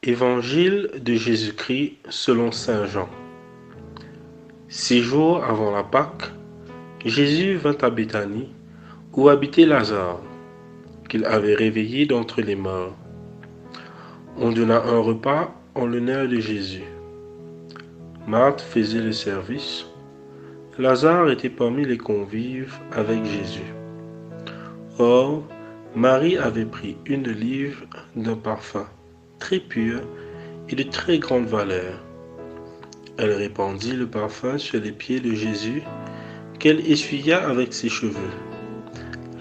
Évangile de Jésus-Christ selon saint Jean. 6 jours avant la Pâque, Jésus vint à Béthanie, où habitait Lazare, qu'il avait réveillé d'entre les morts. On donna un repas en l'honneur de Jésus. Marthe faisait le service. Lazare était parmi les convives avec Jésus. Or, Marie avait pris une olive d'un parfum très pur et de très grande valeur. Elle répandit le parfum sur les pieds de Jésus, qu'elle essuya avec ses cheveux.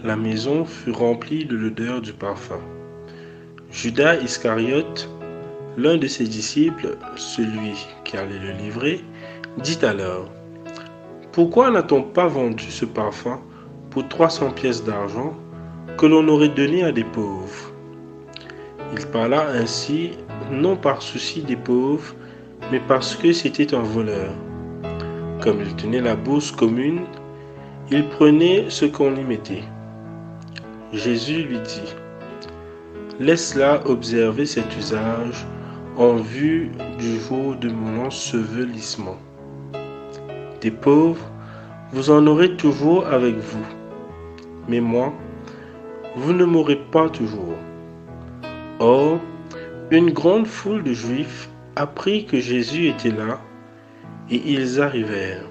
La maison fut remplie de l'odeur du parfum. Judas Iscariote, l'un de ses disciples, celui qui allait le livrer, dit alors: « Pourquoi n'a-t-on pas vendu ce parfum pour 300 pièces d'argent que l'on aurait donné à des pauvres ?» Il parla ainsi non par souci des pauvres, mais parce que c'était un voleur. Comme il tenait la bourse commune, il prenait ce qu'on y mettait. Jésus lui dit: « Laisse-la observer cet usage en vue du jour de mon ensevelissement. Des pauvres, vous en aurez toujours avec vous, mais moi, vous ne m'aurez pas toujours. » Or, une grande foule de Juifs apprit que Jésus était là, et ils arrivèrent,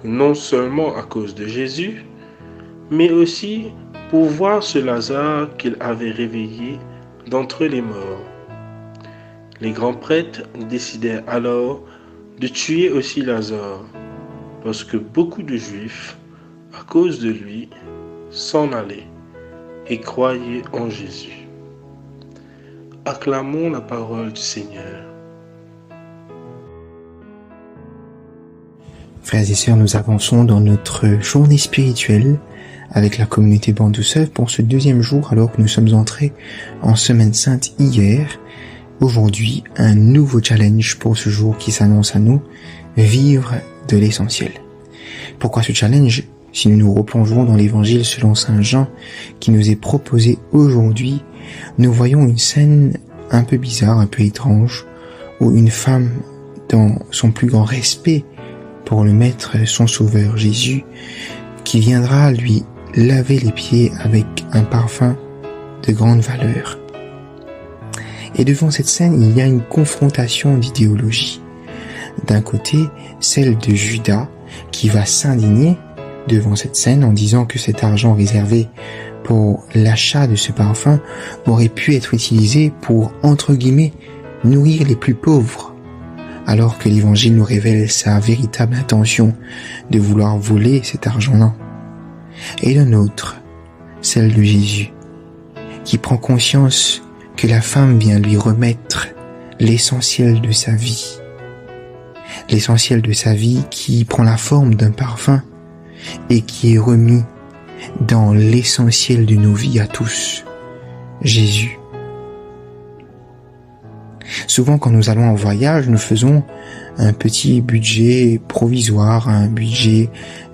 non seulement à cause de Jésus, mais aussi pour voir ce Lazare qu'il avait réveillé d'entre les morts. Les grands prêtres décidèrent alors de tuer aussi Lazare, parce que beaucoup de Juifs, à cause de lui, s'en allaient et croyaient en Jésus. Acclamons la parole du Seigneur. Frères et sœurs, nous avançons dans notre journée spirituelle avec la communauté Banc Douceur pour ce deuxième jour, alors que nous sommes entrés en Semaine Sainte hier. Aujourd'hui, un nouveau challenge pour ce jour qui s'annonce à nous, vivre de l'essentiel. Pourquoi ce challenge? Si nous nous replongeons dans l'évangile selon saint Jean qui nous est proposé aujourd'hui, nous voyons une scène un peu bizarre, un peu étrange, où une femme, dans son plus grand respect pour le Maître, son Sauveur Jésus, qui viendra lui laver les pieds avec un parfum de grande valeur. Et devant cette scène, il y a une confrontation d'idéologie. D'un côté, celle de Judas, qui va s'indigner devant cette scène en disant que cet argent réservé pour l'achat de ce parfum aurait pu être utilisé pour, entre guillemets, nourrir les plus pauvres, alors que l'Évangile nous révèle sa véritable intention de vouloir voler cet argent-là. Et d'un autre, celle de Jésus, qui prend conscience que la femme vient lui remettre l'essentiel de sa vie. L'essentiel de sa vie qui prend la forme d'un parfum et qui est remis dans l'essentiel de nos vies à tous, Jésus. Souvent, quand nous allons en voyage, nous faisons un petit budget provisoire, un budget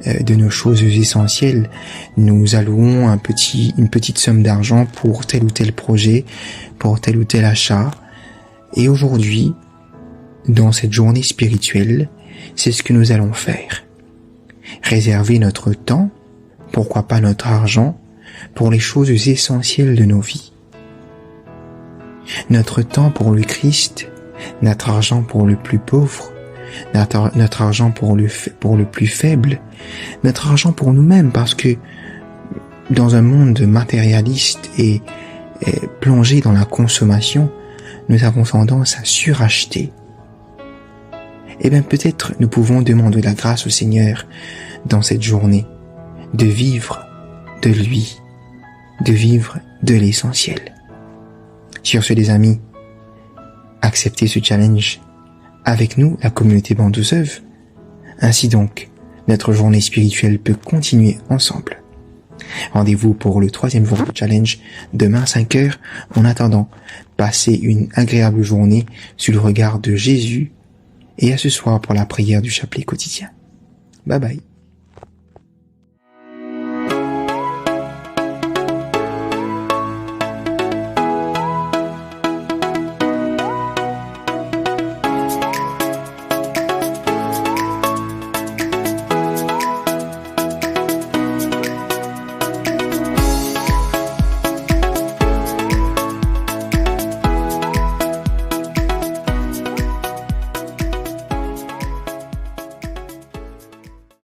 de nos choses essentielles. Nous allouons une petite somme d'argent pour tel ou tel projet, pour tel ou tel achat. Et aujourd'hui, dans cette journée spirituelle, c'est ce que nous allons faire. Réserver notre temps, pourquoi pas notre argent, pour les choses essentielles de nos vies. Notre temps pour le Christ, notre argent pour le plus pauvre, notre argent pour le plus faible, notre argent pour nous-mêmes, parce que dans un monde matérialiste et plongé dans la consommation, nous avons tendance à suracheter. Eh bien, peut-être nous pouvons demander la grâce au Seigneur dans cette journée de vivre de lui, de vivre de l'essentiel. Sur ce, les amis, acceptez ce challenge avec nous, la communauté Banc Douceur. Ainsi donc, notre journée spirituelle peut continuer ensemble. Rendez-vous pour le 3e jour du challenge demain à 5h. En attendant, passez une agréable journée sous le regard de Jésus et à ce soir pour la prière du chapelet quotidien. Bye bye.